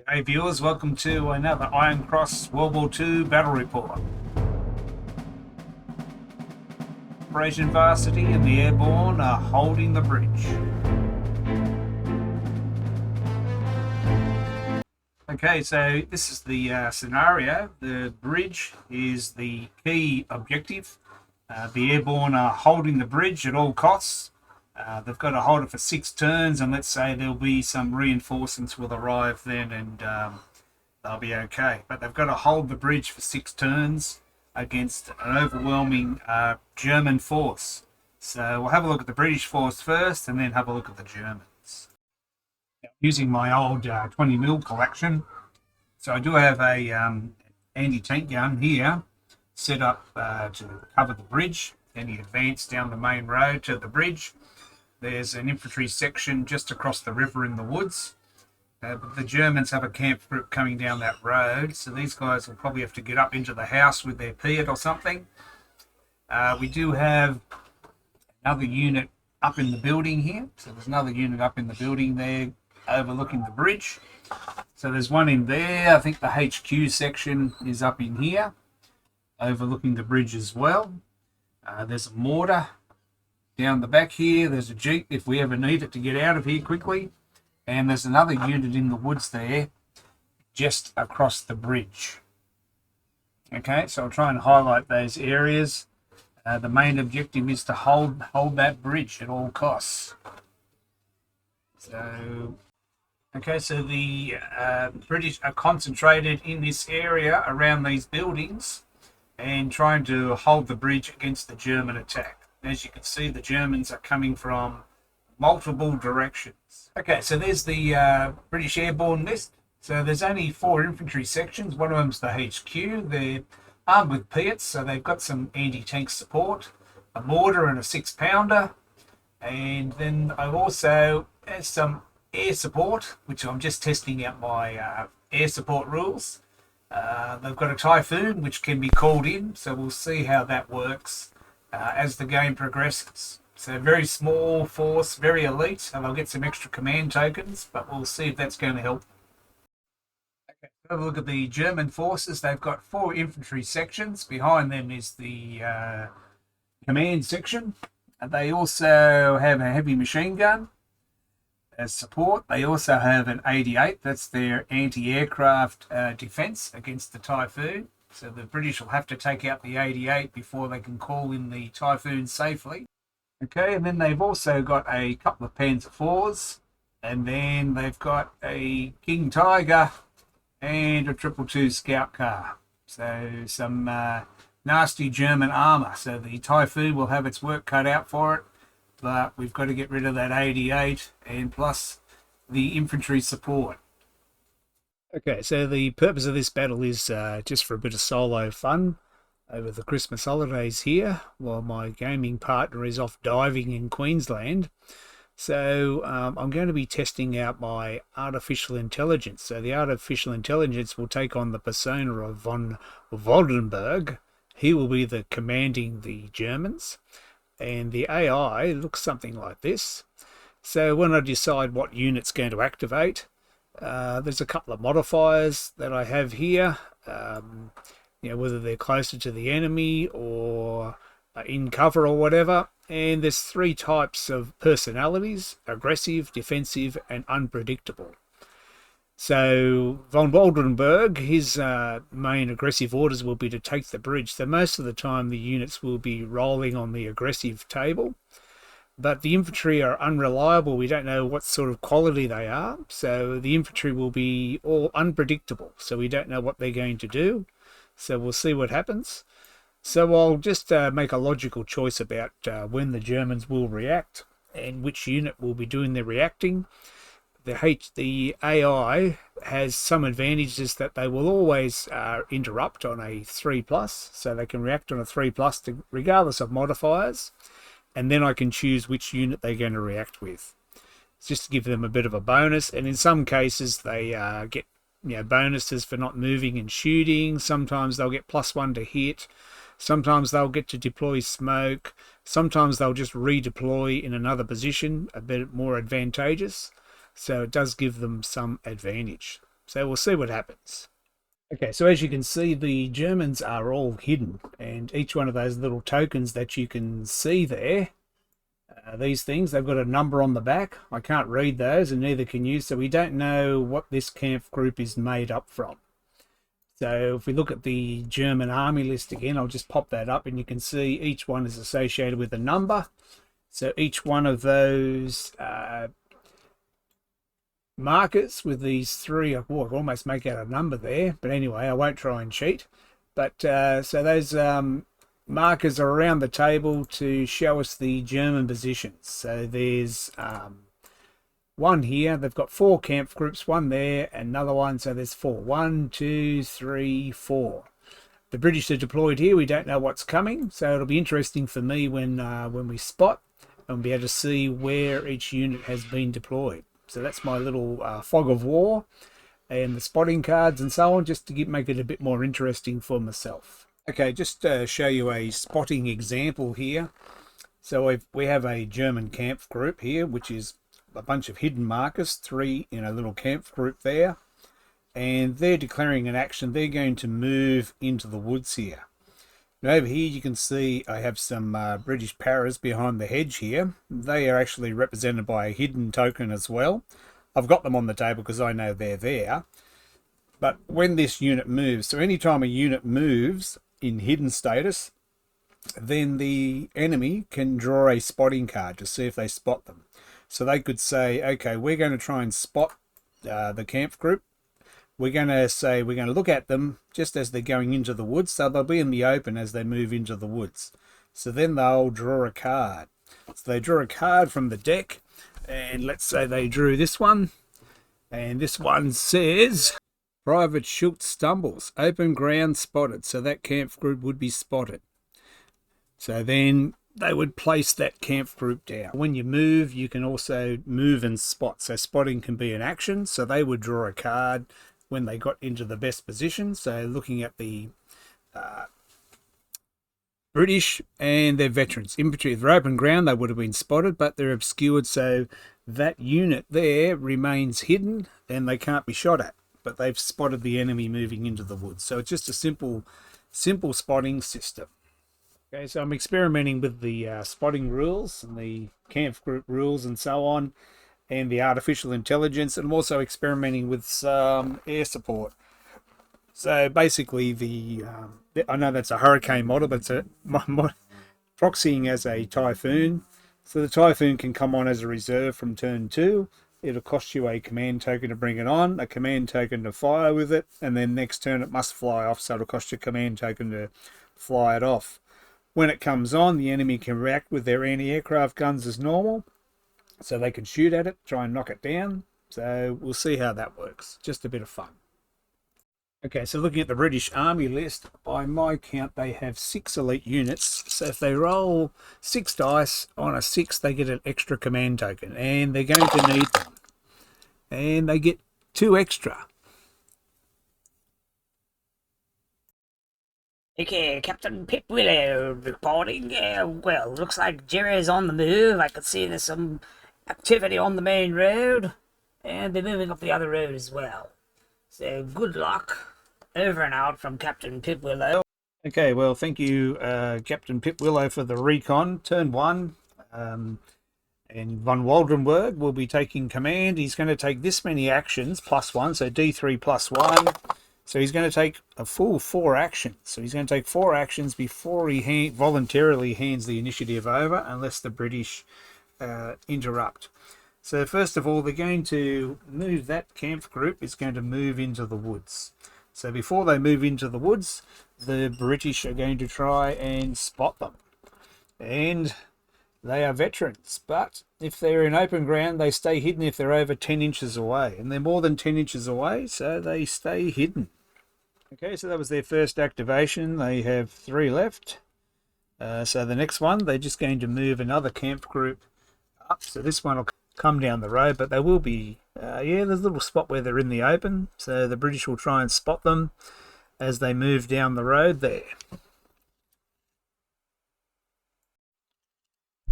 Hey viewers, welcome to another Iron Cross World War II battle report. Operation Varsity and the airborne are holding the bridge. Okay, so this is the scenario. The bridge is the key objective. The airborne are holding the bridge at all costs. They've got to hold it for 6 turns, and let's say there'll be some reinforcements will arrive then, and they'll be okay. But they've got to hold the bridge for 6 turns against an overwhelming German force. So we'll have a look at the British force first, and then have a look at the Germans. Using my old 20mm collection, so I do have a anti-tank gun here set up to cover the bridge. Then you advance down the main road to the bridge. There's an infantry section just across the river in the woods. But the Germans have a camp group coming down that road, so these guys will probably have to get up into the house with their Piat or something. We do have another unit up in the building here. So there's another unit up in the building there overlooking the bridge. So there's one in there. I think the HQ section is up in here overlooking the bridge as well. There's a mortar down the back here. There's a jeep if we ever need it to get out of here quickly. And there's another unit in the woods there just across the bridge. Okay, so I'll try and highlight those areas. The main objective is to hold that bridge at all costs. So, okay, so the British are concentrated in this area around these buildings and trying to hold the bridge against the German attack. As you can see, the Germans are coming from multiple directions. Okay, so there's the British airborne list. So there's only 4 infantry sections. One of them's the HQ. They're armed with Piats, so they've got some anti-tank support, a mortar and a 6-pounder. And then I've also have some air support, which I'm just testing out my air support rules. They've got a Typhoon, which can be called in, so we'll see how that works as the game progresses. So very small force, very elite, and they'll get some extra command tokens, but we'll see if that's going to help. Okay, have a look at the German forces. They've got 4 infantry sections. Behind them is the command section. And they also have a heavy machine gun as support. They also have an 88. That's their anti-aircraft defense against the Typhoon. So the British will have to take out the 88 before they can call in the Typhoon safely. Okay, and then they've also got a couple of Panzer IVs, and then they've got a King Tiger and a 222 Scout car. So some nasty German armour. So the Typhoon will have its work cut out for it, but we've got to get rid of that 88 and plus the infantry support. Okay, so the purpose of this battle is just for a bit of solo fun over the Christmas holidays here, while my gaming partner is off diving in Queensland. So I'm going to be testing out my artificial intelligence. So the artificial intelligence will take on the persona of von Waldenberg. He will be the commanding the Germans. And the AI looks something like this. So when I decide what unit's going to activate, there's a couple of modifiers that I have here. Whether they're closer to the enemy or in cover or whatever. And there's 3 types of personalities: aggressive, defensive, and unpredictable. So von Waldenberg, his main aggressive orders will be to take the bridge. So most of the time the units will be rolling on the aggressive table. But the infantry are unreliable. We don't know what sort of quality they are. So the infantry will be all unpredictable. So we don't know what they're going to do. So we'll see what happens. So I'll just make a logical choice about when the Germans will react and which unit will be doing the reacting. The AI has some advantages that they will always interrupt on a 3+, so they can react on a 3+, regardless of modifiers, and then I can choose which unit they're going to react with. It's just to give them a bit of a bonus, and in some cases they get bonuses for not moving and shooting. Sometimes they'll get +1 to hit. Sometimes they'll get to deploy smoke. Sometimes they'll just redeploy in another position, a bit more advantageous. So it does give them some advantage. So we'll see what happens. Okay, so as you can see, the Germans are all hidden, and each one of those little tokens that you can see there, these things, they've got a number on the back. I can't read those, and neither can you, so we don't know what this camp group is made up from. So if we look at the German army list again, I'll just pop that up, and you can see each one is associated with a number. So each one of those markers with these three, I can almost make out a number there, but anyway, I won't try and cheat. But so those markers are around the table to show us the German positions. So there's one here, they've got 4 camp groups, one there, another one, so there's 4. 1, 2, 3, 4. The British are deployed here. We don't know what's coming, so it'll be interesting for me when we spot and be able to see where each unit has been deployed. So that's my little fog of war and the spotting cards and so on, just to make it a bit more interesting for myself. Okay, just to show you a spotting example here. So we have a German camp group here, which is a bunch of hidden markers, 3 in a little camp group there. And they're declaring an action. They're going to move into the woods here. Now over here you can see I have some British paras behind the hedge here. They are actually represented by a hidden token as well. I've got them on the table because I know they're there. But when this unit moves, so anytime a unit moves in hidden status, then the enemy can draw a spotting card to see if they spot them. So they could say, okay, we're going to try and spot the camp group. We're going to say we're going to look at them just as they're going into the woods, so they'll be in the open as they move into the woods. So then they'll draw a card. So they draw a card from the deck, and let's say they drew this one, and this one says Private Schultz stumbles, open ground spotted. So that camp group would be spotted. So then they would place that camp group down. When you move, you can also move and spot. So spotting can be an action. So they would draw a card when they got into the best position. So looking at the British and their veterans. Infantry, if they're open ground, they would have been spotted, but they're obscured. So that unit there remains hidden and they can't be shot at. But they've spotted the enemy moving into the woods. So it's just a simple spotting system. Okay, so I'm experimenting with the spotting rules and the camp group rules and so on, and the artificial intelligence, and I'm also experimenting with some air support. So basically I know that's a hurricane model, but it's proxying as a typhoon. So the typhoon can come on as a reserve from turn 2. It'll cost you a command token to bring it on, a command token to fire with it, and then next turn it must fly off, so it'll cost you a command token to fly it off. When it comes on, the enemy can react with their anti-aircraft guns as normal, so they can shoot at it, try and knock it down. So we'll see how that works. Just a bit of fun. Okay, so looking at the British Army list, by my count, they have 6 elite units. So if they roll 6 dice on a 6, they get an extra command token, and they're going to need them. And they get 2 extra. Okay, Captain Pip Willow reporting. Well, looks like Jerry's on the move. I can see there's some activity on the main road, and they're moving up the other road as well. So good luck. Over and out from Captain Pip Willow. Okay, well, thank you, Captain Pip Willow, for the recon. Turn 1, and von Waldenberg will be taking command. He's going to take this many actions, +1, so D3 +1. So he's going to take a full 4 actions. So he's going to take 4 actions before he voluntarily hands the initiative over, unless the British interrupt. So first of all, they're going to move, that camp group is going to move into the woods. So before they move into the woods, the British are going to try and spot them. And they are veterans, but if they're in open ground, they stay hidden if they're over 10 inches away. And they're more than 10 inches away, so they stay hidden. Okay, so that was their first activation. They have 3 left. So the next one, they're just going to move another camp group up. So this one will come down the road, but they will be, yeah, there's a little spot where they're in the open. So the British will try and spot them as they move down the road there.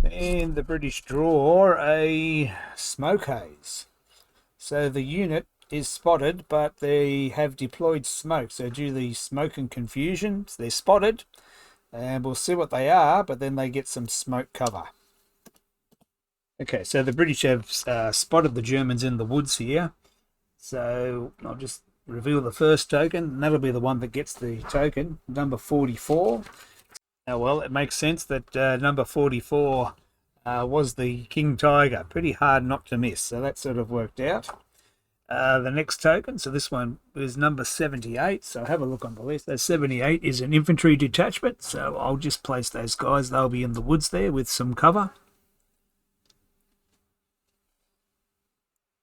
And the British draw a smoke haze. So the unit is spotted, but they have deployed smoke. So due to the smoke and confusion, they're spotted, and we'll see what they are, but then they get some smoke cover. Okay, so the British have spotted the Germans in the woods here. So I'll just reveal the first token, and that'll be the one that gets the token, number 44. Now, well, it makes sense that number 44 was the King Tiger. Pretty hard not to miss, so that sort of worked out. The next token, so this one is number 78, so have a look on the list. That 78 is an infantry detachment, so I'll just place those guys. They'll be in the woods there with some cover.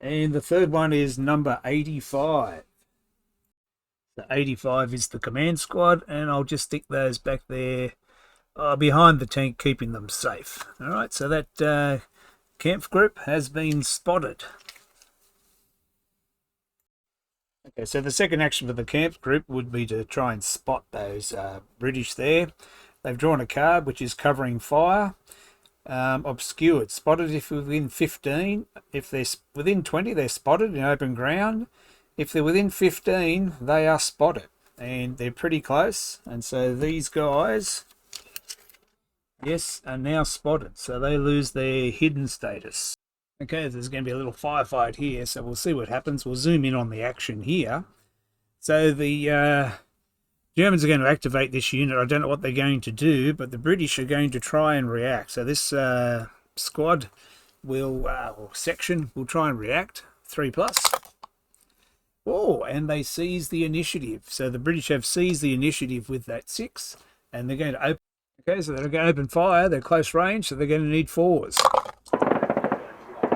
And the third one is number 85. So 85 is the command squad, and I'll just stick those back there behind the tank, keeping them safe. All right, so that camp group has been spotted. Okay, so the second action for the camp group would be to try and spot those British there. They've drawn a card which is covering fire. Obscured, spotted if within 15. If they're within 20, they're spotted in open ground. If they're within 15, they are spotted, and they're pretty close. And so these guys, yes, are now spotted, so they lose their hidden status. Okay, there's going to be a little firefight here, so we'll see what happens. We'll zoom in on the action here. So the Germans are going to activate this unit. I don't know what they're going to do, but the British are going to try and react. So this squad will, or section, will try and react. 3+. Oh, and they seize the initiative. So the British have seized the initiative with that 6, and they're going to open. Okay, so they're going to open fire. They're close range, so they're going to need 4s.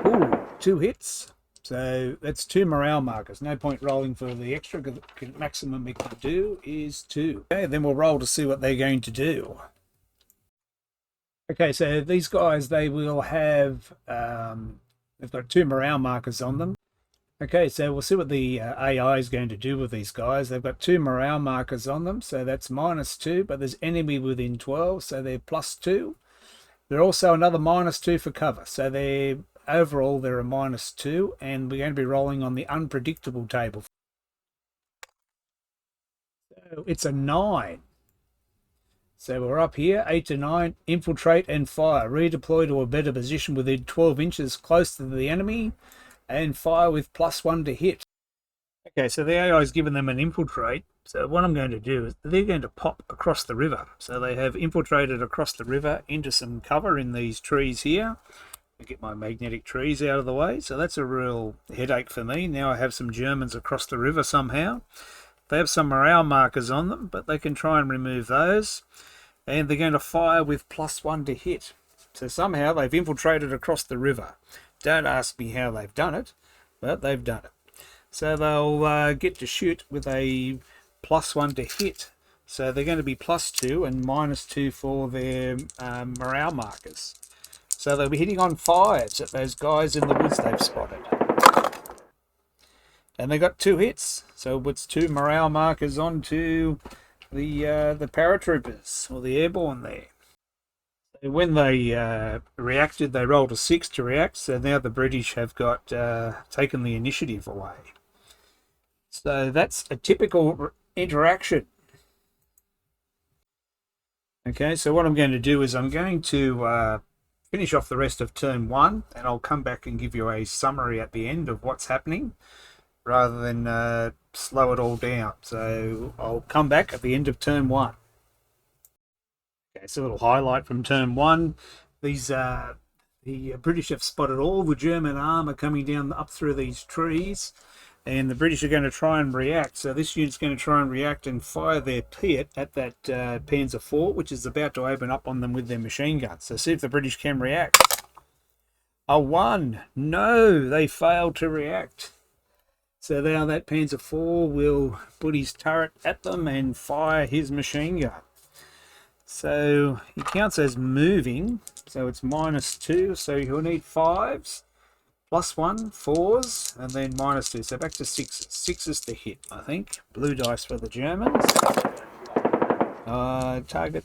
Ooh, 2 hits. So that's 2 morale markers. No point rolling for the extra. The maximum we can do is 2. Okay, then we'll roll to see what they're going to do. Okay, so these guys, they will have, they've got 2 morale markers on them. Okay, so we'll see what the AI is going to do with these guys. They've got 2 morale markers on them, so that's -2, but there's enemy within 12, so they're +2. They're also another -2 for cover, so they're overall they're a -2, and we're going to be rolling on the unpredictable table. So it's a 9. So we're up here, 8 to 9, infiltrate and fire. Redeploy to a better position within 12 inches close to the enemy, and fire with +1 to hit. Okay, so the AI has given them an infiltrate. So what I'm going to do is they're going to pop across the river. So they have infiltrated across the river into some cover in these trees here. I get my magnetic trees out of the way. So that's a real headache for me. Now I have some Germans across the river somehow. They have some morale markers on them, but they can try and remove those. And they're going to fire with +1 to hit. So somehow they've infiltrated across the river. Don't ask me how they've done it, but they've done it. So they'll get to shoot with a +1 to hit. So they're going to be +2 and -2 for their morale markers. So they'll be hitting on 5s at those guys in the woods they've spotted. And they got 2 hits. So it's 2 morale markers onto the paratroopers, or the airborne there. So when they reacted, they rolled a 6 to react. So now the British have got taken the initiative away. So that's a typical interaction. Okay, so what I'm going to do is I'm going to finish off the rest of turn 1, and I'll come back and give you a summary at the end of what's happening, rather than slow it all down. So I'll come back at the end of turn 1. Okay, so a little highlight from turn 1. These the British have spotted all the German armour coming down up through these trees, and the British are going to try and react. So this unit's going to try and react and fire their Piat at that Panzer IV, which is about to open up on them with their machine guns. So see if the British can react. A 1. No, they failed to react. So now that Panzer IV will put his turret at them and fire his machine gun. So he counts as moving, so it's -2, so you'll need 5s, +1, 4s, and then -2, so back to 6s. 6s to hit, I think. Blue dice for the Germans. Target,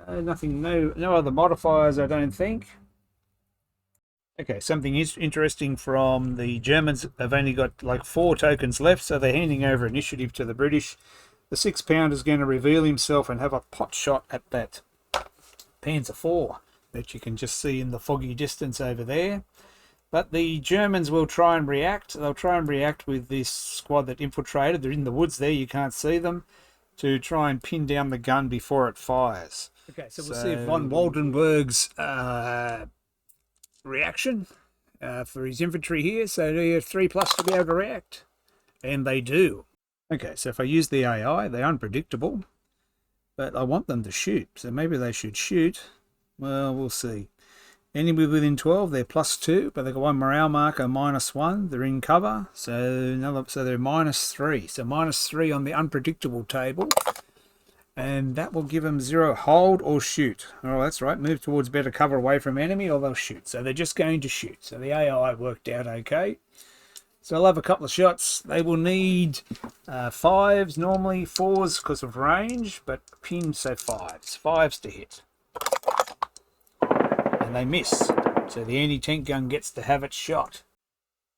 no, nothing, no other modifiers, I don't think. Okay, something is interesting from the Germans. They've only got like 4 tokens left, so they're handing over initiative to the British. The 6-pounder is going to reveal himself and have a pot shot at that Panzer IV that you can just see in the foggy distance over there. But the Germans will try and react. They'll try and react with this squad that infiltrated. They're in the woods there, you can't see them, to try and pin down the gun before it fires. Okay, so we'll see if von Waldenberg's reaction for his infantry here. So they have 3+ to be able to react. And they do. Okay, so if I use the AI, they're unpredictable. But I want them to shoot. So maybe they should shoot. Well, we'll see. Enemy within 12, they're +2, but they've got 1 morale marker, -1. They're in cover, so they're -3. So -3 on the unpredictable table. And that will give them 0 hold or shoot. Oh, that's right. Move towards better cover away from enemy, or they'll shoot. So they're just going to shoot. So the AI worked out okay. So I'll have a couple of shots. They will need 5s, normally 4s because of range, but pin, so 5s. 5s to hit. And they miss. So the anti-tank gun gets to have its shot.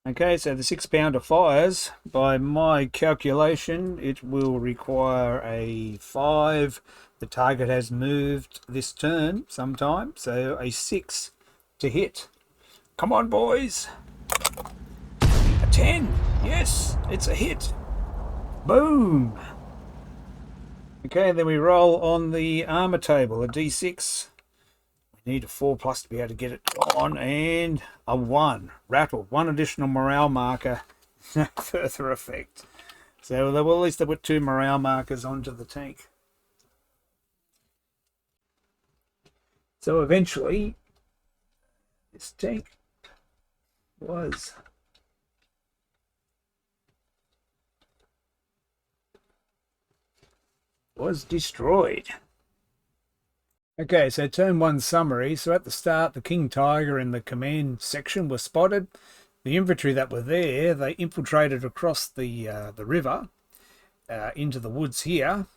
Okay, so the 6-pounder fires. By my calculation, it will require a 5. The target has moved this turn sometime, so a 6 to hit. Come on, boys. A 10. Yes, it's a hit. Boom. Okay, then we roll on the armor table, a D6. Need a 4+ to be able to get it on, and a 1. Rattle. 1 additional morale marker. No further effect. So at least they put 2 morale markers onto the tank. So eventually, this tank was destroyed. Okay, so turn 1 summary. So at the start, the King Tiger in the command section were spotted. The infantry that were there, they infiltrated across the river into the woods here,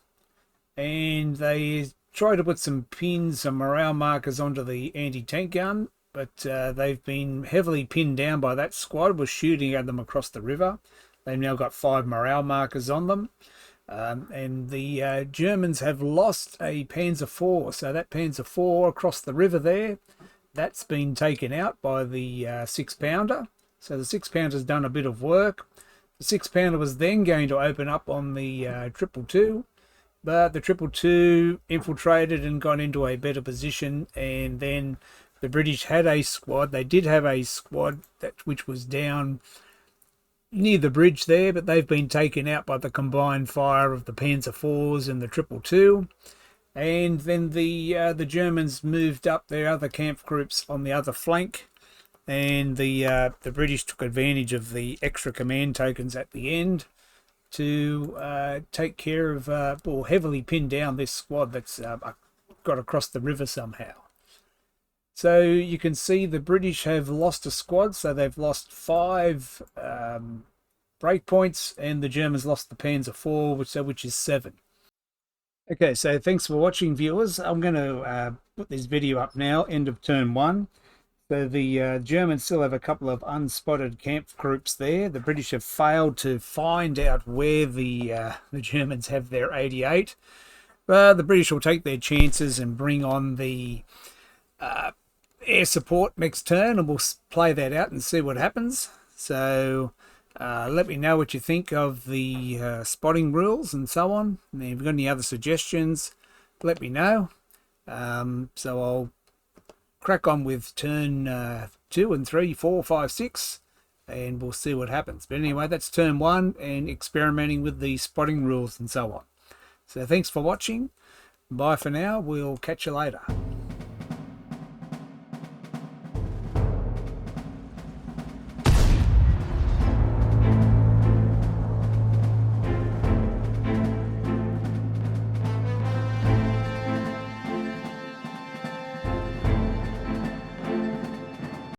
and they tried to put some pins, some morale markers onto the anti-tank gun, but they've been heavily pinned down by that squad. Was shooting at them across the river. They've now got 5 morale markers on them. And the Germans have lost a Panzer IV. So that Panzer IV across the river there, that's been taken out by the 6-pounder. So the 6-pounder's done a bit of work. The 6-pounder was then going to open up on the 222, but the 222 infiltrated and got into a better position, and then the British had a squad. They did have a squad which was down near the bridge there, but they've been taken out by the combined fire of the Panzer IVs and the 222. And then the Germans moved up their other camp groups on the other flank, and the British took advantage of the extra command tokens at the end to take care of or heavily pin down this squad that's got across the river somehow. So you can see the British have lost a squad, so they've lost 5 breakpoints, and the Germans lost the Panzer IV, which is 7. Okay, so thanks for watching, viewers. I'm going to put this video up now, end of turn 1. So the Germans still have a couple of unspotted camp groups there. The British have failed to find out where the Germans have their 88. But the British will take their chances and bring on the air support next turn, and we'll play that out and see what happens. So let me know what you think of the spotting rules and so on. And if you've got any other suggestions, let me know. So I'll crack on with turn 2 and 3, 4, 5, 6, and we'll see what happens. But anyway, that's turn 1 and experimenting with the spotting rules and so on. So thanks for watching. Bye for now. We'll catch you later.